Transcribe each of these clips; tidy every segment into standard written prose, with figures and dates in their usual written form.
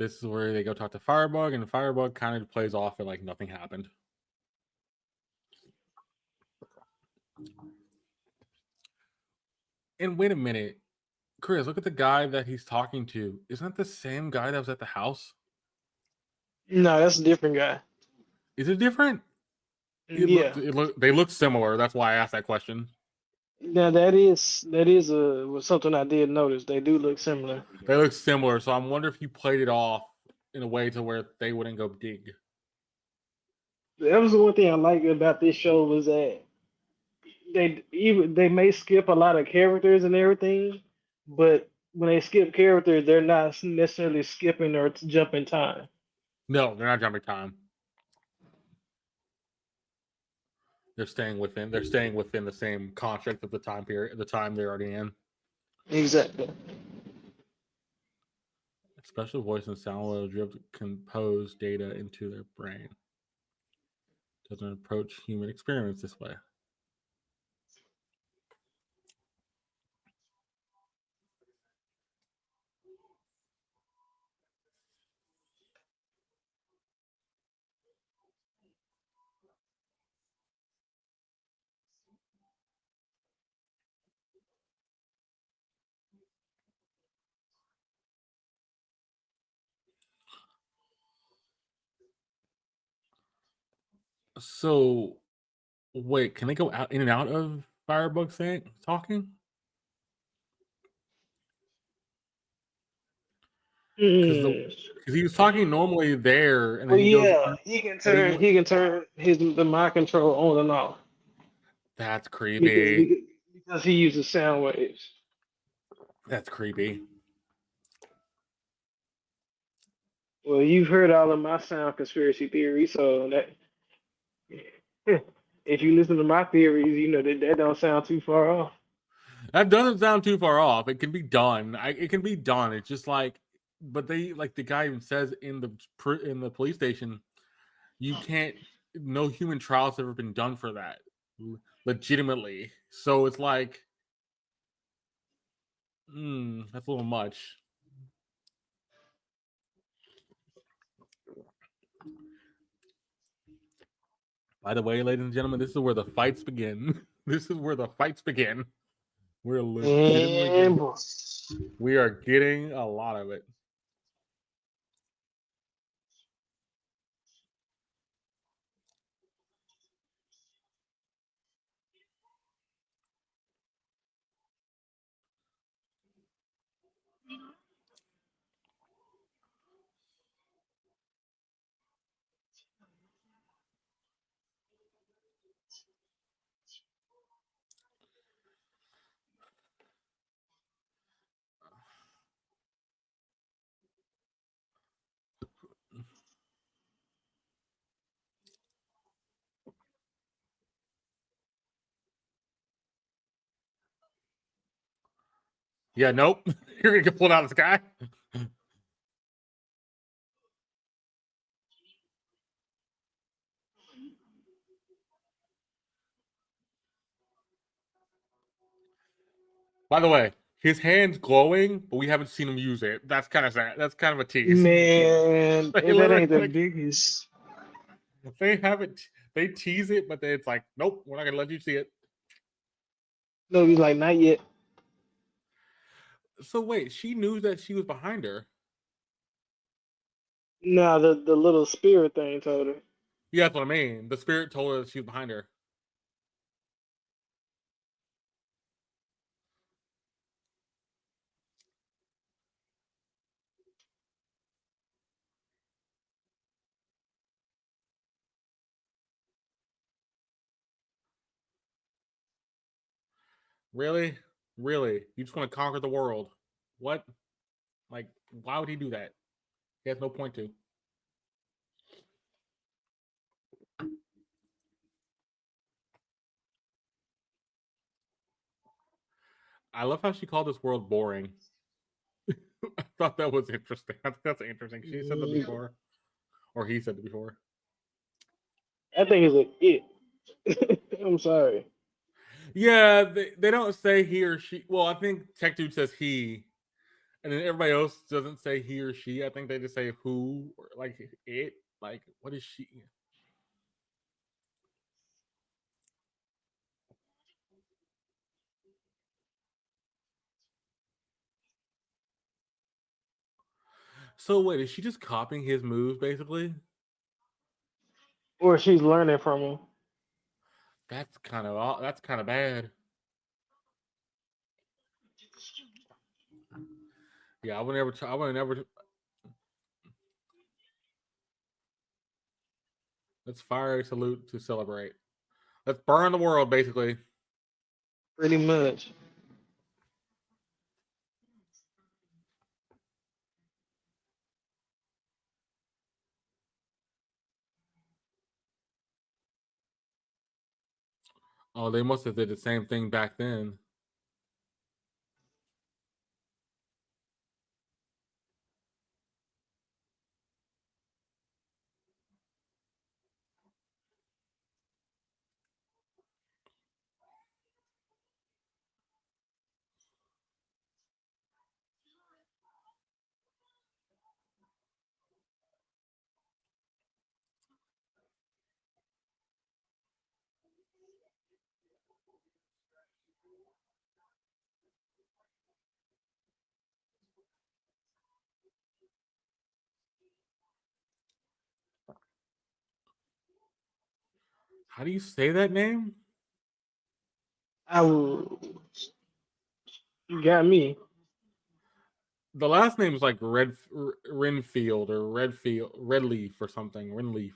This is where they go talk to Firebug, and Firebug kind of plays off and like nothing happened. And wait a minute, Chris, look at the guy that he's talking to. Isn't that the same guy that was at the house? No, that's a different guy. Is it different? They look similar. That's why I asked that question. Now that is something I did notice. They do look similar. They look similar, so I'm wondering if he played it off in a way to where they wouldn't go dig. That was the one thing I liked about this show was that they may skip a lot of characters and everything, but when they skip characters, they're not necessarily skipping or jumping time. No, they're not jumping time. They're staying within the same construct of the time period, the time they're already in. Exactly. Special voice and sound will drift compose data into their brain. Doesn't approach human experiments this way. So, wait, can they go out in and out of Firebug talking? Because he was talking normally there, and then he can turn the mind control on and off. That's creepy. Because he uses sound waves. That's creepy. Well, you've heard all of my sound conspiracy theories, so that if you listen to my theories, you know that don't sound too far off. That doesn't sound too far off. It can be done. It can be done. It's just like, but they like the guy even says in the police station, you can't. No human trials have ever been done for that, legitimately. So it's like, that's a little much. By the way, ladies and gentlemen, this is where the fights begin. This is where the fights begin. We're legitimately we are getting a lot of it. Yeah, nope. You're gonna get pulled out of the sky. By the way, his hand's glowing, but we haven't seen him use it. That's kind of sad. That's kind of a tease. Man, that ain't the biggest. They haven't. They tease it, but then it's like, nope, we're not gonna let you see it. No, he's like, not yet. So wait, she knew that she was behind her. No, the little spirit thing told her. Yeah, that's what I mean. The spirit told her that she was behind her. Really? Really? You just want to conquer the world? What? Like, why would he do that? He has no point to. I love how she called this world boring. I thought that was interesting. I think that's interesting. She said that before. Or he said it before. I think it's like it. I'm sorry. Yeah, they don't say he or she. Well, I think Tech Dude says he. and then everybody else doesn't say he or she. I think they just say who or like it. Like, what is she? So wait, is she just copying his moves basically? Or she's learning from him. That's kind of bad. Yeah, I would never. I would never. Let's fire a salute to celebrate. Let's burn the world, basically. Pretty much. Oh, they must have did the same thing back then. How do you say that name? I will, you got me. The last name is like Renfield or Redleaf or something. Renleaf.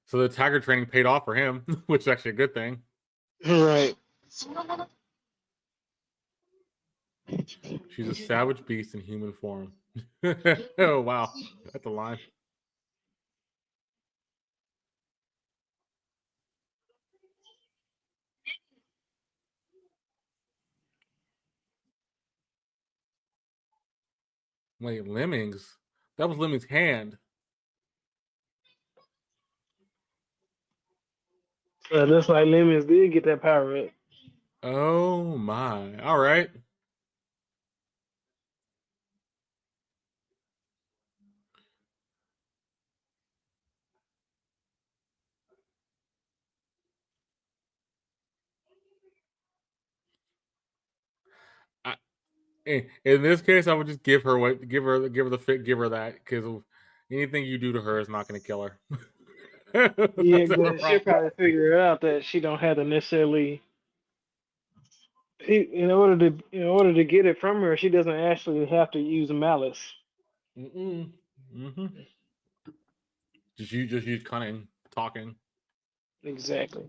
So the tiger training paid off for him, which is actually a good thing. Right. She's a savage beast in human form. Oh wow, that's a line. Wait, Lemmings? That was Lemmings' hand. Looks like Lemons did get that power up. Oh my! All right. I, in this case, I would just give her that because anything you do to her is not going to kill her. Yeah, That's never a but she'll problem. probably figure out that she don't have to necessarily in order to get it from her, she doesn't actually have to use malice. Mm-mm. Mm-hmm. Just use cunning, talking. Exactly.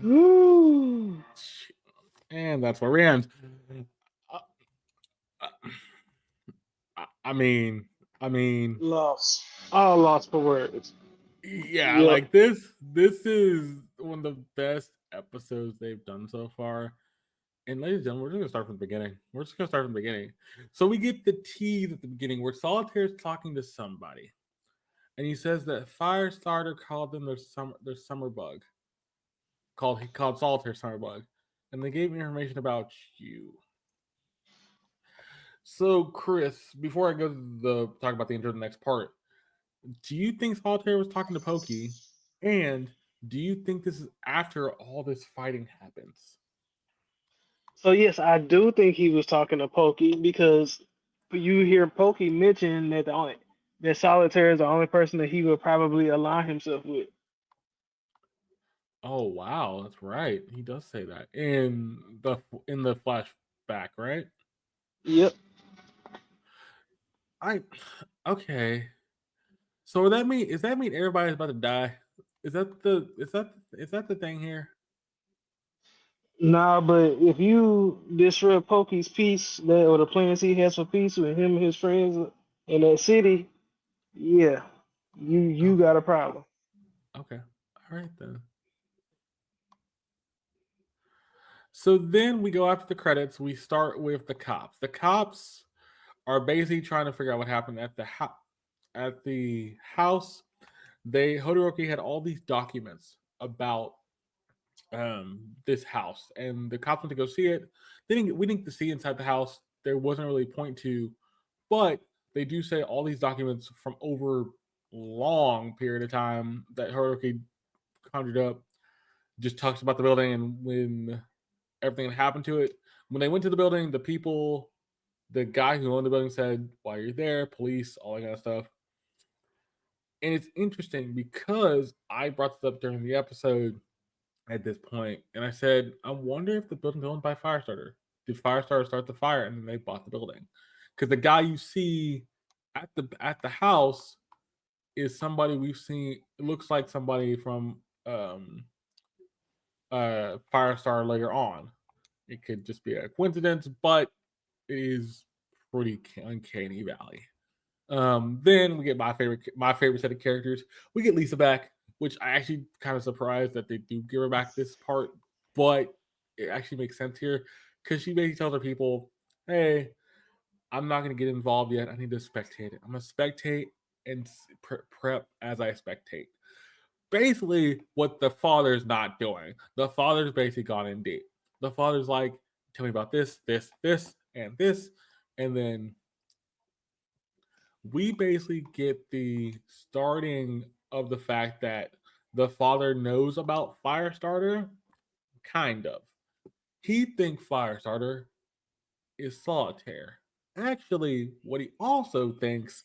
Woo! And that's where we end. Uh, I mean, I mean, Lost. All lost for words. yeah, Yep. like this is one of the best episodes they've done so far. And ladies and gentlemen, we're just gonna start from the beginning. We're just gonna start from the beginning. So we get the tease at the beginning where Solitaire is talking to somebody, and he says that Firestarter called them their summer bug. He called Solitaire summer bug. and they gave me information about you. So, Chris, before I go to the talk about the intro, the next part, do you think Solitaire was talking to Pokey? And do you think this is after all this fighting happens? So yes, I do think he was talking to Pokey because you hear Pokey mention that that Solitaire is the only person that he would probably align himself with. Oh wow, that's right. He does say that in the flashback, right? Yep. I okay. So that mean is that mean everybody's about to die? Is that the thing here? Nah, but if you disrupt Pokey's peace, that or the plans he has for peace with him and his friends in that city, yeah, you Okay, got a problem. okay, all right then. So then we go after the credits. We start with the cops. The cops are basically trying to figure out what happened at the house. They Hodoroki had all these documents about this house, and the cops went to go see it. We didn't get to see inside the house. There wasn't really a point to, but they do say all these documents from over long period of time that Haruki conjured up just talks about the building and when everything that happened to it. When they went to the building, the guy who owned the building said, "Why you're there, police, all that kind of stuff." And it's interesting because I brought this up during the episode at this point, and I said, I wonder if the building's owned by Firestarter. Did Firestarter start the fire and then they bought the building? Because the guy you see at the house is somebody we've seen. It looks like somebody from Firestar later on. It could just be a coincidence, but it is pretty uncanny valley. Then we get my favorite set of characters. We get Lisa back, which I actually kind of surprised that they do give her back this part, but it actually makes sense here because she basically tells her people, "Hey, I'm not going to get involved yet. I need to spectate it. I'm going to spectate and prep as I spectate." Basically, what the father's not doing. The father's basically gone in deep. The father's like, "Tell me about this, and this," and then we basically get the starting of the fact that the father knows about Firestarter, kind of. He thinks Firestarter is Solitaire. Actually, what he also thinks,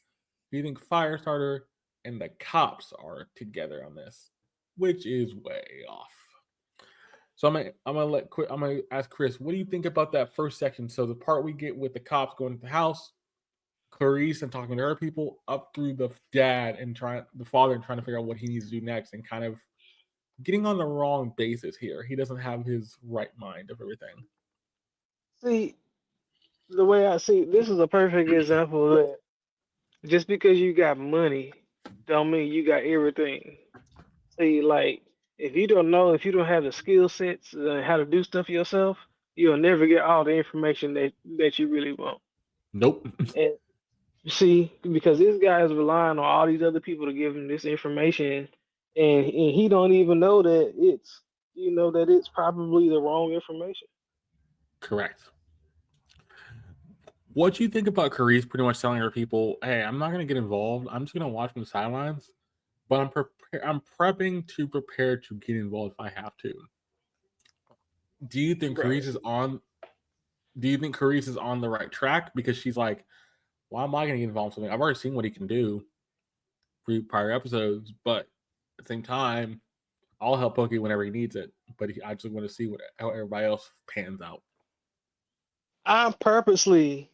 he thinks Firestarter and the cops are together on this, which is way off. So I'm gonna ask Chris, what do you think about that first section? So the part we get with the cops going to the house, Clarice and talking to her people up through the father and trying to figure out what he needs to do next and kind of getting on the wrong basis here. He doesn't have his right mind of everything. See, the way I see this is a perfect example that just because you got money don't mean you got everything. See, like if you don't have the skill sets and how to do stuff yourself, you'll never get all the information that you really want. Nope. And see, because this guy is relying on all these other people to give him this information, and he don't even know that it's probably the wrong information. Correct. What do you think about Clarice pretty much telling her people, "Hey, I'm not going to get involved. I'm just going to watch from the sidelines, but I'm prepping to prepare to get involved if I have to." Do you think Bro, Clarice is on? Do you think Clarice is on the right track because she's like, "Why am I going to get involved in something? I've already seen what he can do prior episodes, but at the same time, I'll help Pokey whenever he needs it. But I just want to see how everybody else pans out." I purposely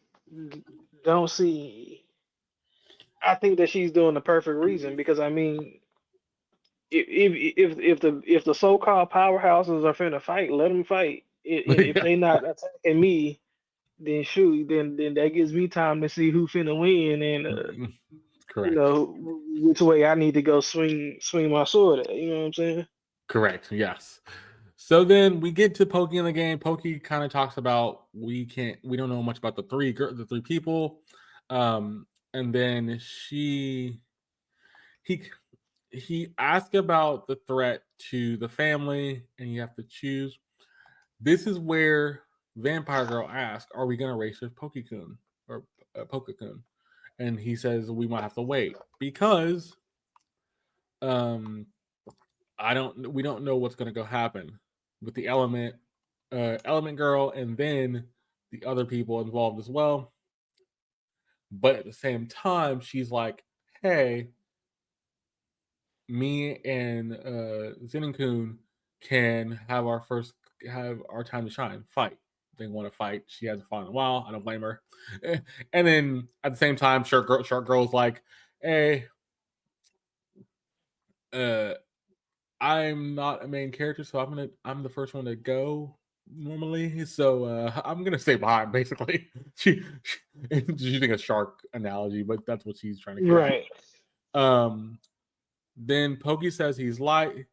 don't see. I think that she's doing the perfect reason because I mean, if the so-called powerhouses are finna fight, let them fight. If Yeah, they not attacking me, then shoot, then that gives me time to see who finna win and correct. which way I need to go swing my sword at. You know what I'm saying? Correct. Yes. So then we get to Pokey in the game. Pokey kind of talks about we don't know much about the three people, and then he he asked about the threat to the family, and you have to choose. This is where Vampire Girl asks, "Are we gonna race with Pokekun or Pokekun?" And he says, "We might have to wait because um we don't know what's gonna go happen with the Element Girl, and then the other people involved as well." But at the same time, she's like, "Hey, me and Zenokun can have our time to shine, fight. They want to fight. She hasn't fought in a while. I don't blame her." And then at the same time, Shark Girl's like, "Hey, uh, I'm not a main character, so I'm the first one to go normally, so I'm gonna stay behind." Basically, she's using a shark analogy, but that's what she's trying to get at. Right. Um, then Pokey said he's lied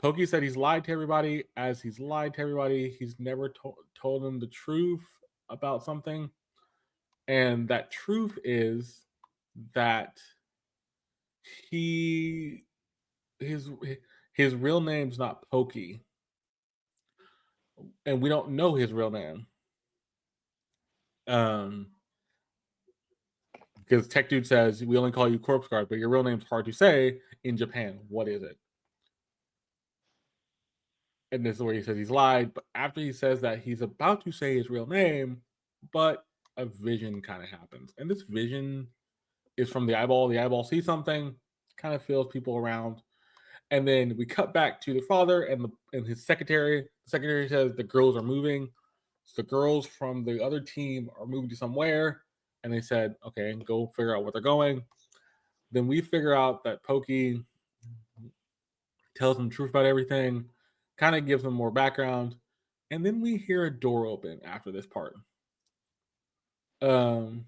to everybody. As he's lied to everybody, he's never told them the truth about something, and that truth is that he his his real name's not Pokey, and we don't know his real name. Um, because Tech Dude says we only call you Corpse Guard, but your real name's hard to say in Japan. What is it? And this is where he says he's lied. But after he says that, he's about to say his real name, but a vision kind of happens. And this vision is from the eyeball. The eyeball sees something, kind of feels people around. And then we cut back to the father and his secretary. The secretary says the girls are moving. So the girls from the other team are moving to somewhere. And they said, okay, go figure out where they're going. Then we figure out that Pokey tells them the truth about everything, kind of gives them more background, and then we hear a door open after this part. Um,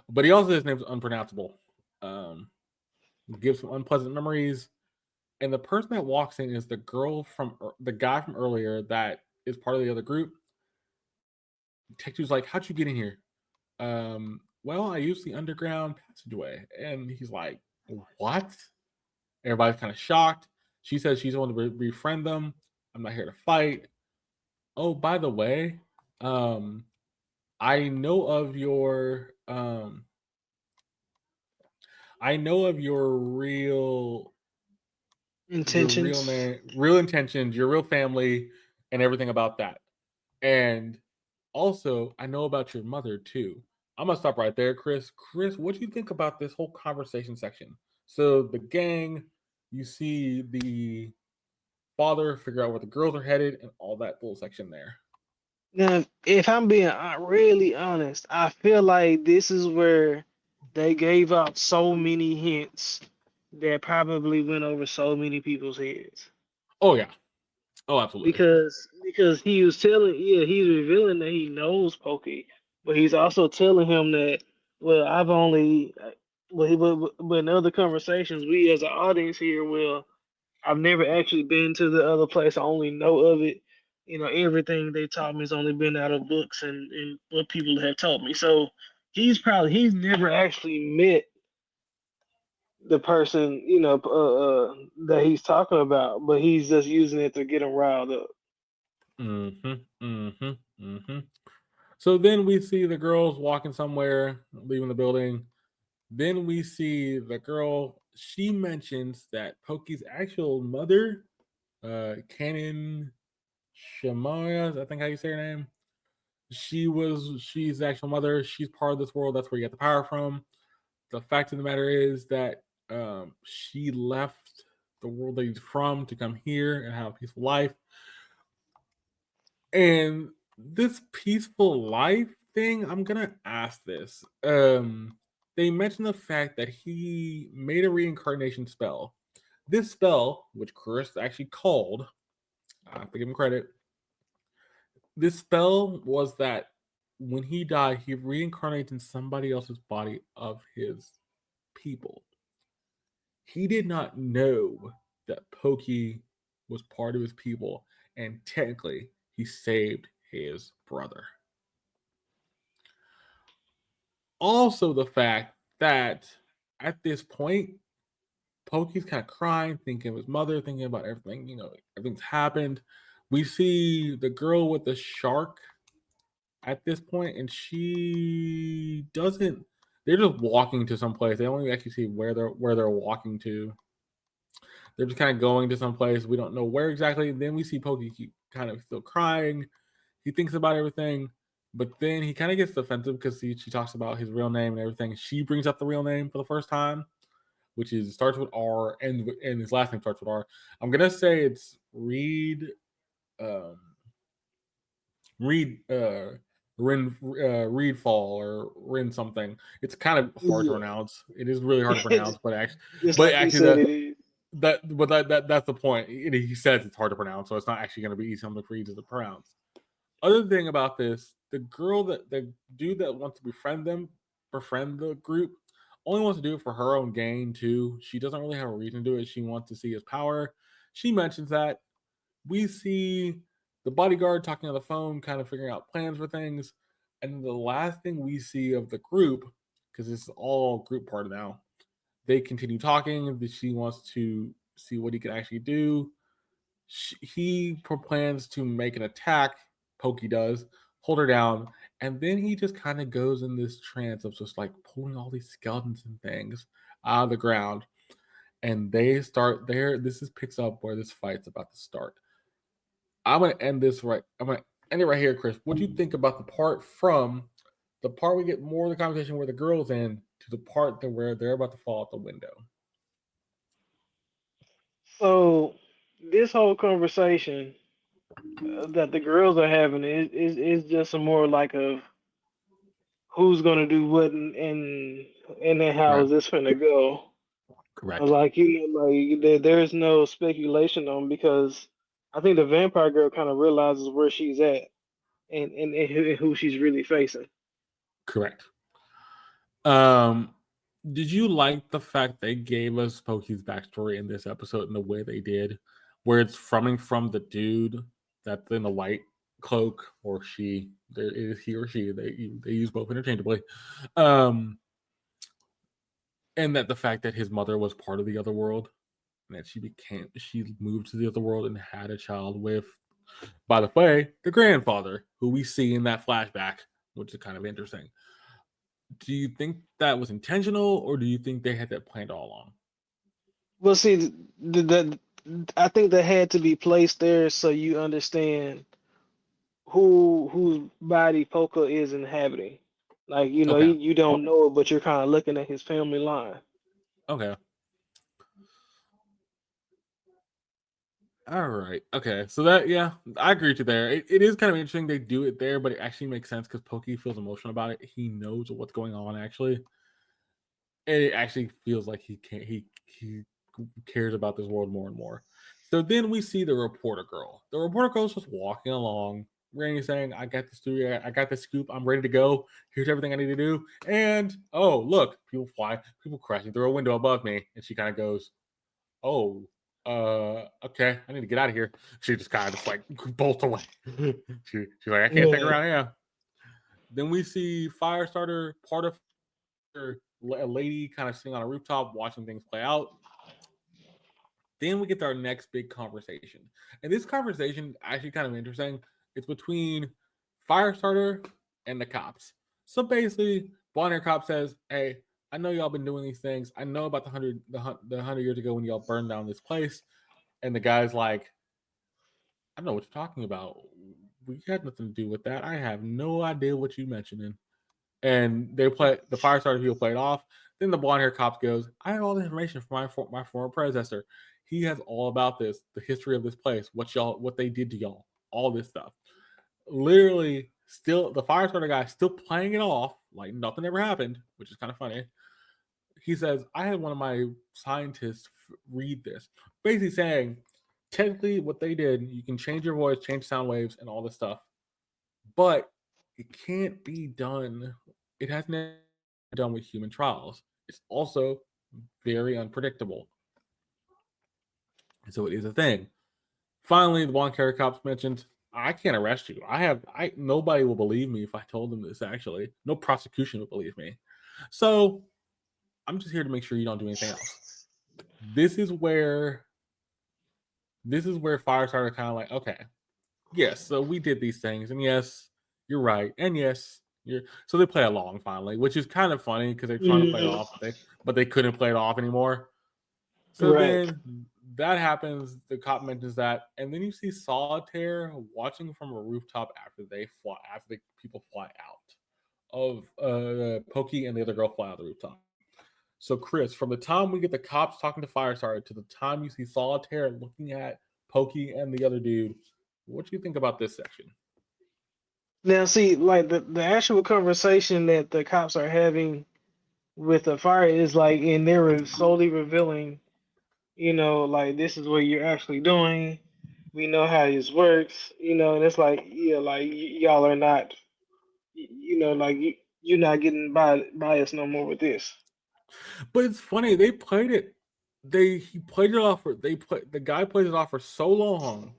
but he also his name's unpronounceable. Um, gives some unpleasant memories, and the person that walks in is the guy from earlier that is part of the other group. Tech2's like, "How'd you get in here?" Well, I used the underground passageway, and he's like, "What?" Everybody's kind of shocked. She says she's going to befriend them. I'm not here to fight. Oh, by the way, um, I know of I know of your real Intentions. name, real intentions, your real family, and everything about that. And also, I know about your mother too. I'm gonna stop right there, Chris. Chris, what do you think about this whole conversation section? So the gang, you see the father figure out where the girls are headed, and all that little section there. Now, if I'm being really honest, I feel like this is where they gave out so many hints that probably went over so many people's heads. Oh yeah. Oh, absolutely. Because he was telling, yeah, he's revealing that he knows Pokey, but he's also telling him that, well, I've only, but in other conversations, we as an audience here will, I've never actually been to the other place. I only know of it. Everything they taught me has only been out of books and what people have told me. So he's never actually met the person, that he's talking about, but he's just using it to get him riled up. Mm-hmm. Mm-hmm. Mm-hmm. So then we see the girls walking somewhere, leaving the building. Then we see the girl. She mentions that Pokey's actual mother, Canon Shemaya, I think how you say her name. She's the actual mother. She's part of this world. That's where you get the power from. The fact of the matter is that she left the world that he's from to come here and have a peaceful life. And this peaceful life thing, I'm gonna ask this. They mentioned the fact that he made a reincarnation spell. This spell, which Chris actually called, I have to give him credit. This spell was that when he died, he reincarnated in somebody else's body of his people. He did not know that Pokey was part of his people, and technically, he saved his brother. Also, the fact that at this point, Pokey's kind of crying, thinking of his mother, thinking about everything, everything's happened. We see the girl with the shark at this point, and she doesn't. They're just walking to some place. They only actually see where they're walking to. They're just kind of going to some place. We don't know where exactly. Then we see Pokey keep kind of still crying. He thinks about everything, but then he kind of gets defensive because she talks about his real name and everything. She brings up the real name for the first time, which is starts with R, and his last name starts with R. I'm gonna say it's Reed. Um, Reed Reed Fall or Rin something. It's kind of hard to Yeah, pronounce. It is really hard to pronounce, just but like you actually said, it is. that's the point. He says it's hard to pronounce, so it's not actually going to be something for you to pronounce. Other thing about this, the dude that wants to befriend the group, only wants to do it for her own gain too. She doesn't really have a reason to do it. She wants to see his power. She mentions that. We see the bodyguard talking on the phone, kind of figuring out plans for things. And the last thing we see of the group, because this is all group part now, they continue talking. That she wants to see what he can actually do. He plans to make an attack. Pokey does, hold her down, and then he just kind of goes in this trance of just like pulling all these skeletons and things out of the ground. And they start there. This is picks up where this fight's about to start. I'm gonna end this right. I'm gonna end it right here, Chris. What do you think about the part we get more of the conversation where the girl's in to the part that where they're about to fall out the window? So this whole conversation that the girls are having is just a more like of who's gonna do what and then how Right. is this gonna go. Correct. Like like there's no speculation on because I think the vampire girl kind of realizes where she's at and who she's really facing. Correct. Um, did you like the fact they gave us Pokey's backstory in this episode in the way they did, where it's from the dude that's in the white cloak, or she? There is he or she. They use both interchangeably. Um, and that the fact that his mother was part of the other world, and that she moved to the other world and had a child with, by the way, the grandfather who we see in that flashback, which is kind of interesting. Do you think that was intentional, or do you think they had that planned all along? Well, see, I think that had to be placed there so you understand whose body Poca is inhabiting. Like Okay. you don't know it, but you're kind of looking at his family line. Okay. All right. Okay. So that, yeah, I agree with you there. It is kind of interesting they do it there, but it actually makes sense because Pokey feels emotional about it. He knows what's going on actually, and it actually feels like he cares about this world more and more. So then we see the reporter girl. The reporter girl's just walking along, Randy saying, "I got the studio. I got the scoop. I'm ready to go. Here's everything I need to do." And oh, look, people crashing through a window above me, and she kind of goes, "Oh, okay, I need to get out of here." She just kind of just like bolts away. She's like, "I can't stick Yeah. around here." Then we see Firestarter, part of a lady kind of sitting on a rooftop watching things play out. Then we get to our next big conversation. And this conversation actually kind of interesting. It's between Firestarter and the cops. So basically, Bonner cop says, "Hey, I know y'all been doing these things. I know about the 100 years ago when y'all burned down this place." And the guy's like, "I don't know what you're talking about. We had nothing to do with that. I have no idea what you're mentioning." And the Firestarter people play it off. Then the blonde hair cop goes, "I have all the information from my former predecessor. He has all about this, the history of this place, what they did to y'all, all this stuff." Literally, still the Firestarter guy still playing it off like nothing ever happened, which is kind of funny. He says, "I had one of my scientists read this," basically saying, technically, what they did, you can change your voice, change sound waves, and all this stuff, but it can't be done. It has never been done with human trials. It's also very unpredictable, so it is a thing. Finally, the blonde carrot cops mentioned, "I can't arrest you. I nobody will believe me if I told them this. Actually, no prosecution will believe me. So I'm just here to make sure you don't do anything else." This is where Firestarter kind of like, okay. yes, so we did these things, and yes, you're right, and yes, you're so they play along finally, which is kind of funny because they're trying to play it Hmm. off, but they couldn't play it off anymore. So Right. then that happens. The cop mentions that, and then you see Solitaire watching from a rooftop after the people fly out of Pokey and the other girl fly out the rooftop. So Chris, from the time we get the cops talking to Firestarter to the time you see Solitaire looking at Pokey and the other dude, what do you think about this section? Now, see, like the actual conversation that the cops are having with the fire is like, and they were slowly revealing, like this is what you're actually doing. We know how this works, and it's like, yeah, like y'all are not, like you're not getting by us no more with this. But it's funny, they played it. He played it off for the guy played it off for so long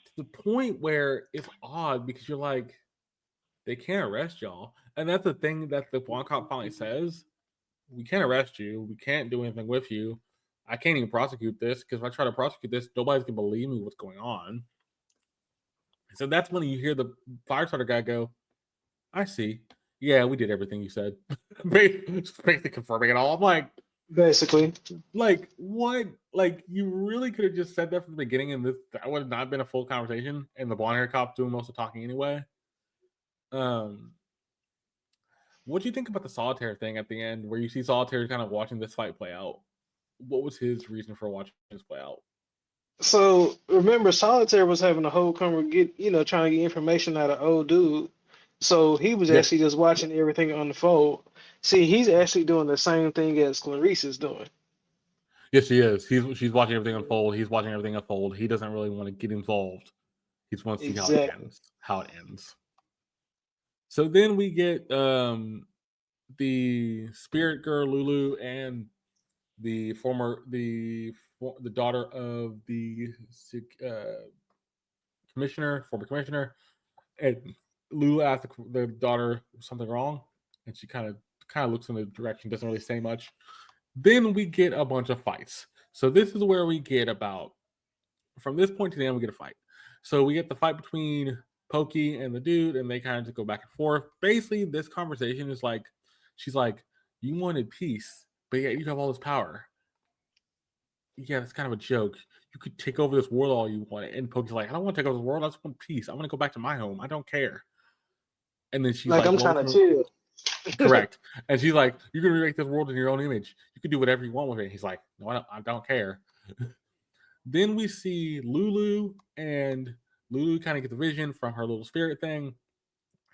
to the point where it's odd because you're like, they can't arrest y'all. And that's the thing that the one cop finally says. We can't arrest you. We can't do anything with you. I can't even prosecute this because if I try to prosecute this, nobody's gonna believe me what's going on. So that's when you hear the firestarter guy go, I see. Yeah, we did everything you said. Basically confirming it all. I'm Basically. like what? Like you really could have just said that from the beginning, and that would have not been a full conversation. And the blonde hair cop doing most of the talking anyway. Um, what do you think about the solitaire thing at the end, where you see solitaire kind of watching this fight play out? What was his reason for watching this play out? So remember, Solitaire was having a whole trying to get information out of old dude. So he was Yes, actually just watching everything unfold. See, he's actually doing the same thing as Clarice is doing. yes, he is. She's watching everything unfold. He's watching everything unfold. He doesn't really want to get involved. He just wants to see how it Exactly. ends. How it ends. So then we get the spirit girl Lulu and the daughter of the former commissioner, and Lulu asks the daughter something wrong, and she kind of looks in the direction, doesn't really say much. Then we get a bunch of fights. So this is where we get about from this point to the end, we get a fight. So we get the fight between Pokey and the dude, and they kind of just go back and forth. Basically, this conversation is like, she's like, "You wanted peace, but yet you have all this power. Yeah, that's kind of a joke. You could take over this world all you want." And Pokey's like, "I don't want to take over the world. I just want peace. I want to go back to my home. I don't care." And then she's Like like, I'm "Well, trying what's to your chill. correct?" And she's like, "You're gonna remake this world in your own image. You can do whatever you want with it." He's like, "No, I don't care." Then we see and Lulu kind of get the vision from her little spirit thing,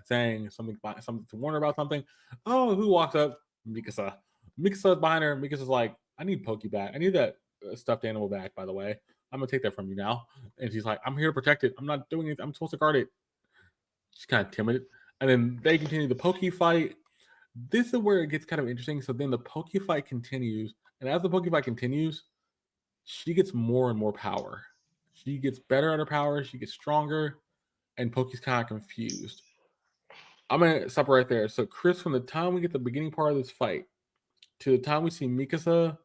saying something to warn her about something. Oh, who walks up? Mikasa. Mikasa's behind her. Mikasa's like, I need Pokey back. I need that stuffed animal back, by the way. I'm gonna take that from you now. And she's like, I'm here to protect it. I'm not doing it. I'm supposed to guard it. She's kind of timid. And then they continue the Pokey fight. This is where it gets kind of interesting. So then the Pokey fight continues. And as the Pokey fight continues, she gets more and more power. She gets better at her power. She gets stronger. And Pokey's kind of confused. I'm gonna stop right there. So, Chris, from the time we get the beginning part of this fight to the time we see Mikasa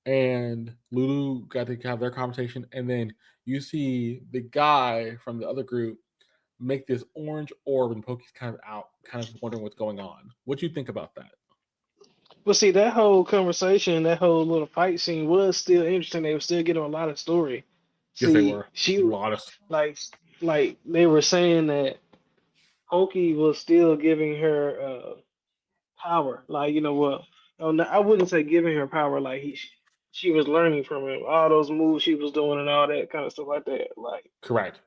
and Lulu got to have their conversation, and then you see the guy from the other group make this orange orb, and Pokey's kind of out, kind of wondering what's going on. What do you think about that? But see, that whole conversation, that whole little fight scene was still interesting. They were still getting a lot of story. Yes, they See, were. A she lot of like like they were saying that Pokey was still giving her power. Like, well, oh, no, I wouldn't say giving her power. Like she was learning from him, all those moves she was doing and all that kind of stuff like that. correct.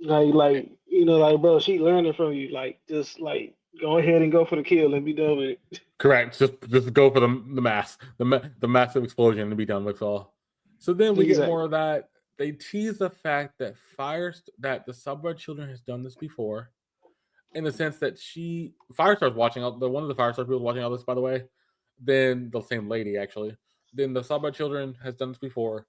Like bro, she learning from you. Like, just like go ahead and go for the kill and be done with it. Correct. Just go for the massive explosion and be done with all. So then we get more Exactly. of that. They tease the fact that that the Subred children has done this before, in the sense that Firestar's watching the one of the Firestar people watching all this, by the way. Then the same lady actually. Then the Subred children has done this before,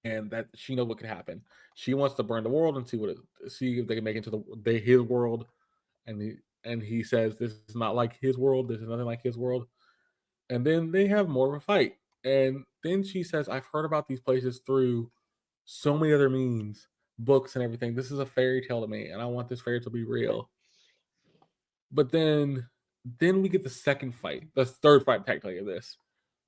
and that she knows what could happen. She wants to burn the world and see if they can make it to his world, and he says this is not like his world. This is nothing like his world. And then they have more of a fight. And then she says, "I've heard about these places through so many other means, books and everything. This is a fairy tale to me, and I want this fairy to be real. But then we get the second fight, the third fight technically of this.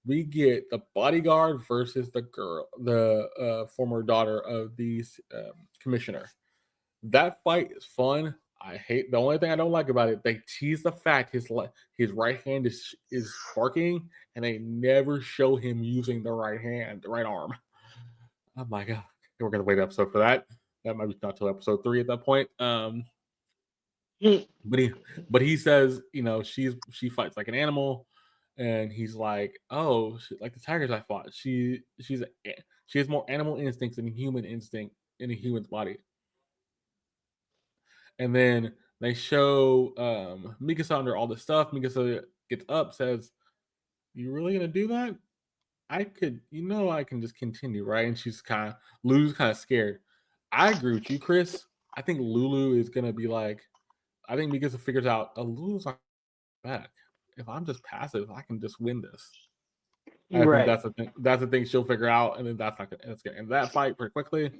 We get the bodyguard versus the girl, the former daughter of the commissioner. That fight is fun. I hate the only thing I don't like about it. They tease the fact his right hand is sparking, and they never show him using the right hand, the right arm. Oh my god, we're gonna wait an episode for that. That might be not till episode 3 at that point. Hmm. But he says, she fights like an animal, and he's like, oh, like the tigers I fought. She has more animal instincts than human instinct in a human's body. And then they show Mikasa under all this stuff. Mikasa gets up, says, "You really gonna do that? I could, I can just continue, right?" And she's Lulu's kind of scared. I agree with you, Chris. I think Lulu is gonna be like, I think Mikasa figures out, Lulu's not back. If I'm just passive, I can just win this. And I think Right. that's the thing. That's the thing she'll figure out, and then that's not gonna. It's gonna end that fight pretty quickly.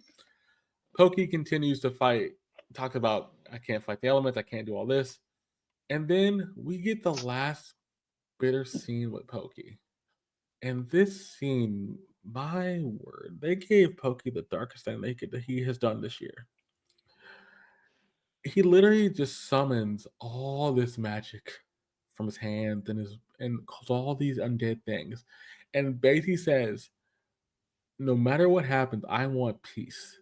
Pokey continues to fight. Talks about, I can't fight the elements. I can't do all this. And then we get the last bitter scene with Pokey. And this scene, my word, they gave Pokey the darkest thing he has done this year. He literally just summons all this magic from his hands and calls all these undead things. And basically says, no matter what happens, I want peace.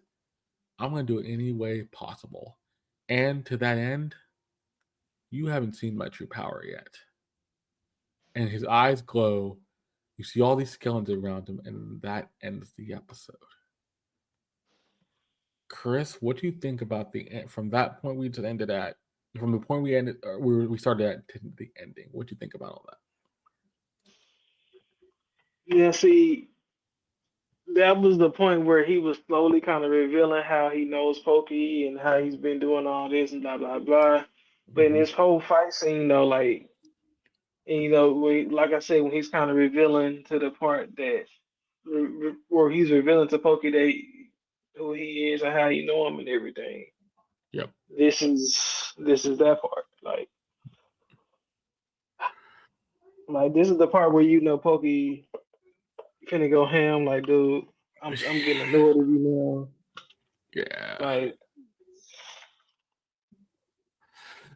I'm gonna do it any way possible. And to that end, you haven't seen my true power yet. And his eyes glow. You see all these skeletons around him, and that ends the episode. Chris, what do you think about from that point we just ended at, from the point we ended, or we started at to the ending? What do you think about all that? Yeah, see, that was the point where he was slowly kind of revealing how he knows Pokey and how he's been doing all this and blah blah blah. But in Mm-hmm. this whole fight scene, though, like, and, like I said, when he's kind of revealing to the part that where he's revealing to Pokey that who he is and how you know him and everything. Yep. This is that part. Like this is the part where you know Pokey finna go ham. Like, dude, I'm getting annoyed with you Yeah. now. Like,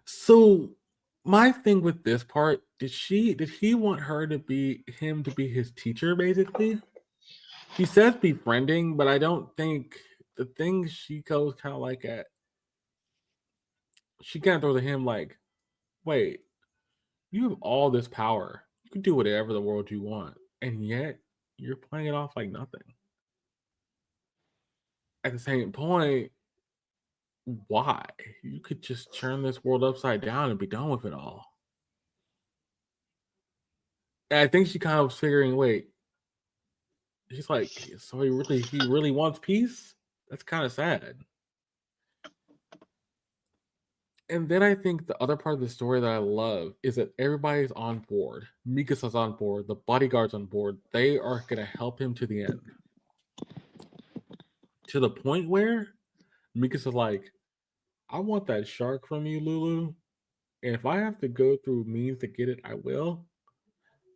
So my thing with this part, did he want him to be his teacher, basically? She says befriending, but I don't think the thing she goes kind of like at, she kind of throws at him like, wait, you have all this power. You can do whatever the world you want. And yet you're playing it off like nothing. At the same point, why? You could just turn this world upside down and be done with it all. And I think she kind of was figuring, wait, she's like, so he really wants peace? That's kind of sad. And then I think the other part of the story that I love is that everybody's on board. Mikasa's on board. The bodyguard's on board. They are going to help him to the end. To the point where Mikasa's like, I want that shark from you, Lulu. And if I have to go through means to get it, I will.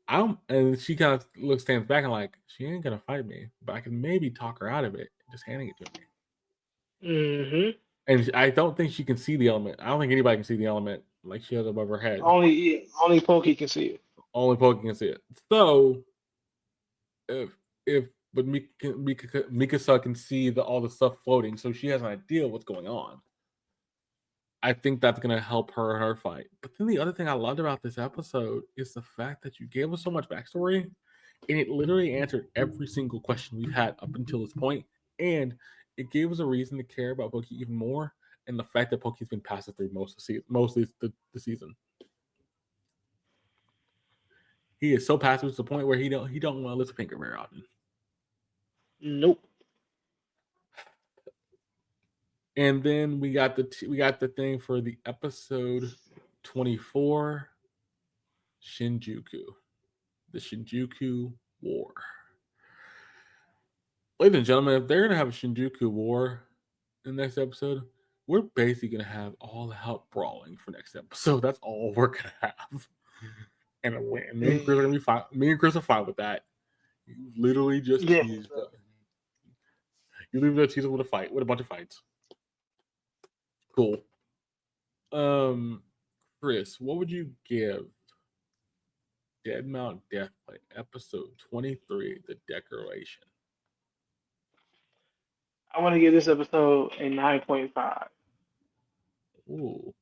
And she kind of stands back and like, she ain't going to fight me, but I can maybe talk her out of it, just handing it to me. mm-hmm. And I don't think she can see the element. I don't think anybody can see the element like she has above her head. Only Pokey can see it. Only Pokey can see it. So if but Mikasa can see all the stuff floating, so she has an idea of what's going on. I think that's gonna help her in her fight. But then the other thing I loved about this episode is the fact that you gave us so much backstory, and it literally answered every single question we've had up until this point, and it gave us a reason to care about Pokey even more, and the fact that Pokey's been passive through most of the season. He is so passive to the point where he don't want to lift a finger very often. Nope. And then we got the thing for the episode 24, Shinjuku, the Shinjuku War. Ladies and gentlemen, if they're gonna have a Shinjuku war in the next episode, we're basically gonna have all out brawling for next episode. That's all we're gonna have. And me and Chris are gonna be fine. Me and Chris are fine with that. You literally just Yes. teased. You literally just teased with a fight, with a bunch of fights. Cool. Chris, what would you give Dead Mount Deathplay episode 23, The Declaration? I want to give this episode a 9.5. Ooh.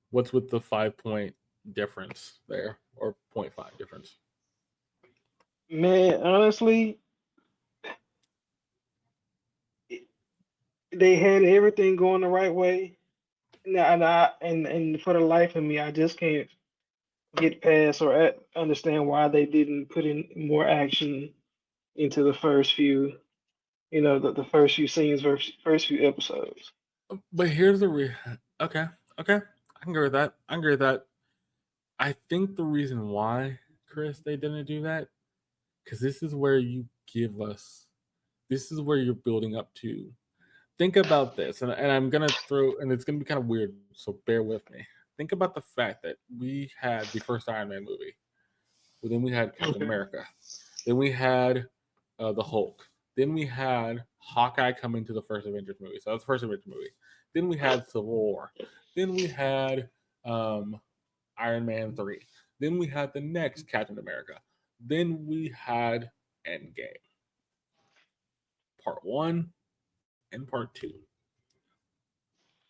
What's with the 5 point difference there, or 0.5 difference? Man, honestly, they had everything going the right way. And for the life of me, I just can't get past or understand why they didn't put in more action into the first few, the first few scenes, first few episodes. But here's the okay, okay, I can agree with that. I agree with that. I think the reason why, Chris, they didn't do that, because this is where you give us, this is where you're building up to. Think about this, and I'm gonna throw, and it's gonna be kind of weird, so bear with me. Think about the fact that we had the first Iron Man movie, well, then we had Captain Okay. America, then we had the Hulk, then we had Hawkeye come into the first Avengers movie. So that's the first Avengers movie. Then we had Civil War. Then we had um, Iron Man 3. Then we had the next Captain America. Then we had Endgame, Part 1 and Part 2.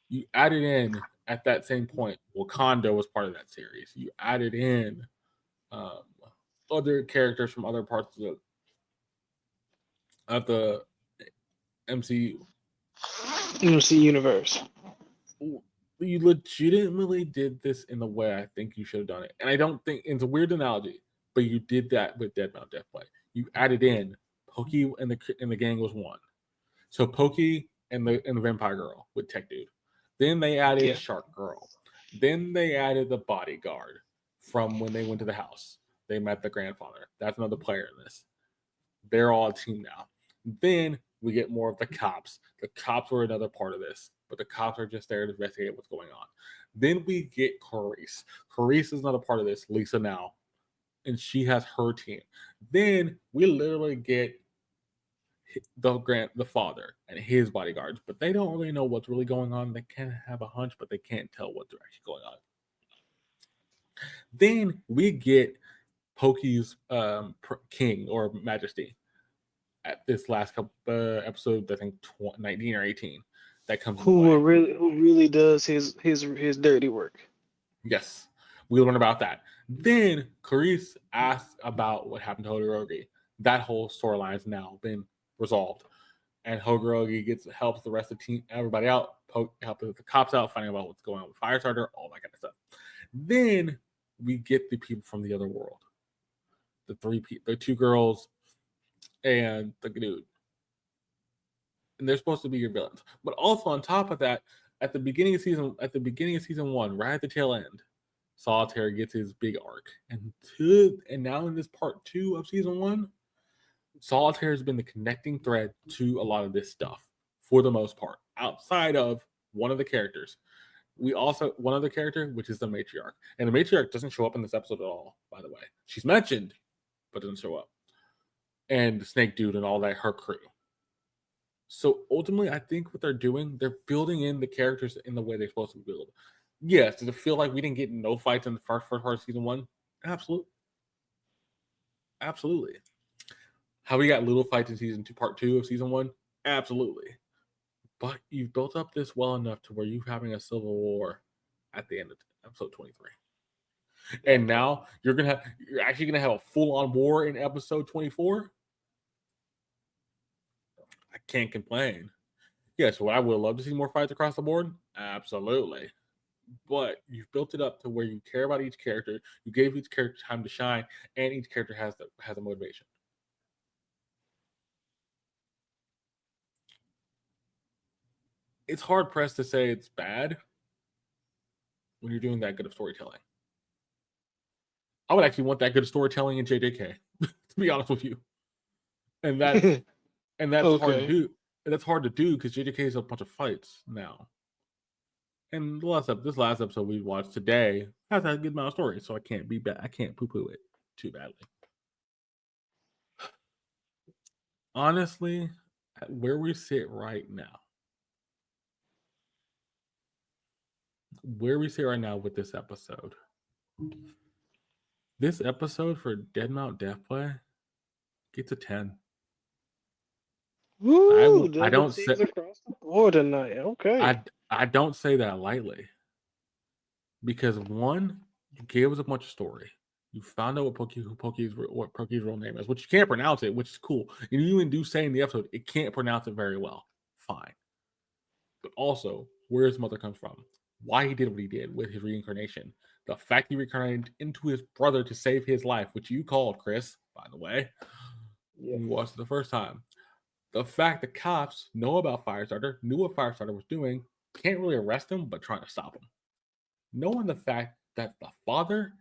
You added in at that same point, Wakanda was part of that series. You added in um, other characters from other parts of the MCU. MC Universe. You legitimately did this in the way I think you should have done it. And I don't think it's a weird analogy, but you did that with Dead Mount Deathplay. You added in Pokey and the gang was one. So Pokey and the vampire girl with Tech Dude. Then they added Yeah. Shark Girl. Then they added the bodyguard from when they went to the house. They met the grandfather. That's another player in this. They're all a team now. Then we get more of the cops. The cops were another part of this, but the cops are just there to investigate what's going on. Then we get Clarice. Clarice is another part of this, Lisa now, and she has her team. Then we literally get the father and his bodyguards, but they don't really know what's really going on. They kind of have a hunch, but they can't tell what's actually going on. Then we get Pokey's king or majesty at this last couple episodes, I think 19 or 18, that comes into play. Who really does his dirty work. Yes, we learn about that. Then Clarice asks about what happened to Hodorogi. That whole storyline has now been resolved, and Hodorogi helps the rest of the team, everybody out, helping the cops out, finding out what's going on with Firestarter, all that kind of stuff. Then we get the people from the other world, the two girls, and the dude, and they're supposed to be your villains. But also on top of that, at the beginning of season one, right at the tail end, Solitaire gets his big arc, and now in this part 2 of season 1, Solitaire has been the connecting thread to a lot of this stuff for the most part. Outside of one of the characters, we also one other character, which is the matriarch, and the matriarch doesn't show up in this episode at all. By the way, she's mentioned, but doesn't show up. And the Snake Dude and all that, her crew. So ultimately, I think what they're doing, they're building in the characters in the way they're supposed to build. Yes, does it feel like we didn't get no fights in the first part of season 1? Absolutely. Absolutely. How we got little fights in season 2, part 2 of season 1? Absolutely. But you've built up this well enough to where you're having a civil war at the end of episode 23. And now you're actually gonna have a full-on war in episode 24. I can't complain. Yes, would I would love to see more fights across the board? Absolutely. But you've built it up to where you care about each character, you gave each character time to shine, and each character has a motivation. It's hard pressed to say it's bad when you're doing that good of storytelling. I would actually want that good of storytelling in JJK, to be honest with you. And and that's hard to Okay. do. That's hard to do because JJK is a bunch of fights now. And this last episode we watched today has a good amount of story, so I can't be bad. I can't poo poo it too badly. Honestly, where we sit right now, with this episode for Dead Mount Death Play gets a 10. Woo! I Double don't say T's across the board tonight. Okay. I don't say that lightly because one, you gave us a bunch of story. You found out what Poki's real name is, which you can't pronounce it, which is cool. And you even do say in the episode it can't pronounce it very well. Fine. But also, where his mother comes from, why he did what he did with his reincarnation, the fact he reincarnated into his brother to save his life, which you called, Chris, by the way, Yes. when you watched it the first time. The fact the cops know about Firestarter, knew what Firestarter was doing, can't really arrest him, but trying to stop him. Knowing the fact that the father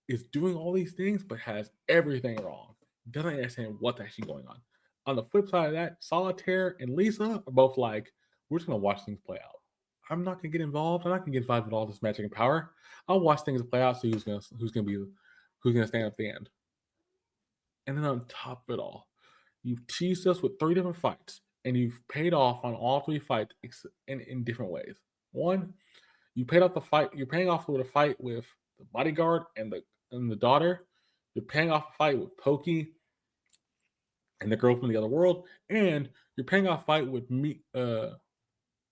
is doing all these things, but has everything wrong, doesn't understand what's actually going on. On the flip side of that, Solitaire and Lisa are both like, we're just gonna watch things play out. I'm not gonna get involved. I'm not gonna get involved with all this magic and power. I'll watch things play out. See who's gonna stand up at the end. And then on top of it all, you've teased us with 3 different fights, and you've paid off on all 3 fights in different ways. One, you paid off the fight. You're paying off with a fight with the bodyguard and the daughter. You're paying off a fight with Pokey and the girl from the other world, and you're paying off a fight with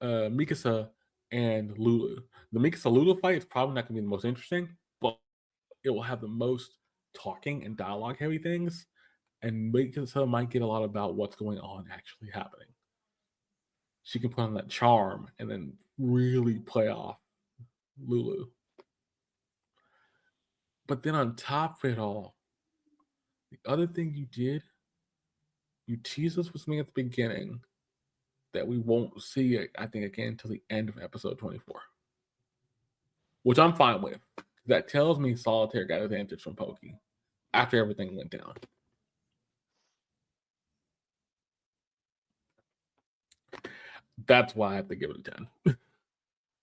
Mikasa and Lulu. The Mikasa Lulu fight is probably not going to be the most interesting, but it will have the most talking and dialogue heavy things, and Mikasa might get a lot about what's going on actually happening. She can put on that charm and then really play off Lulu. But then on top of it all, the other thing you did, you teased us with something at the beginning that we won't see, I think, again until the end of episode 24. Which I'm fine with. That tells me Solitaire got advantage from Pokey after everything went down. That's why I have to give it a 10.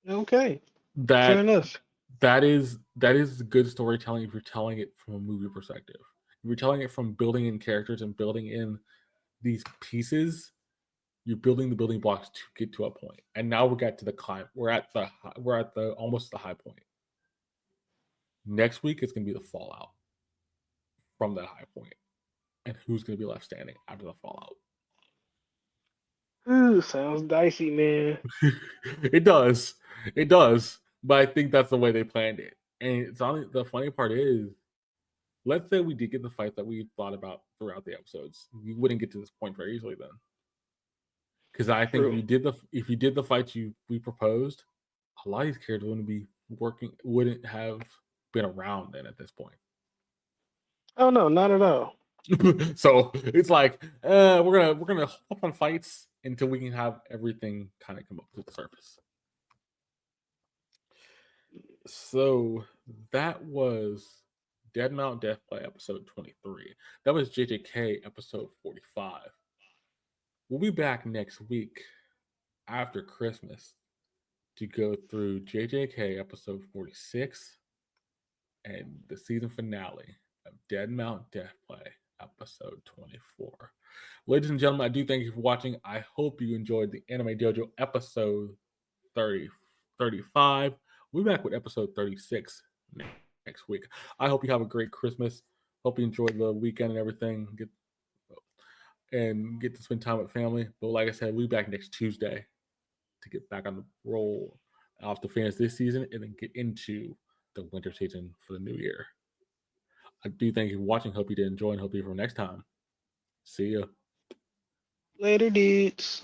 Okay. Fair That enough. that is good storytelling if you're telling it from a movie perspective. If you're telling it from building in characters and building in these pieces, you're building the building blocks to get to a point. And now we got to the climb. We're at the almost the high point. Next week it's gonna be the fallout from that high point, and who's gonna be left standing after the fallout. Ooh, sounds dicey, man. It does. It does. But I think that's the way they planned it. And it's only the funny part is, let's say we did get the fight that we thought about throughout the episodes. We wouldn't get to this point very easily then. Because I think True. if you did the fight we proposed, a lot of these characters wouldn't have been around then at this point. Oh no, not at all. So it's like we're gonna hop on fights until we can have everything kind of come up to the surface. So that was Dead Mount Death Play episode 23. That was JJK episode 45. We'll be back next week after Christmas to go through JJK episode 46 and the season finale of Dead Mount Death Play episode 24. Ladies and gentlemen, I do thank you for watching. I hope you enjoyed the Anime Dojo episode 35. We'll be back with episode 36 next week. I hope you have a great Christmas. Hope you enjoy the weekend and everything. Get to spend time with family. But like I said, we'll be back next Tuesday to get back on the roll off the fans this season and then get into the winter season for the new year. I do thank you for watching. Hope you did enjoy and hope you for next time. See ya. Later, dudes.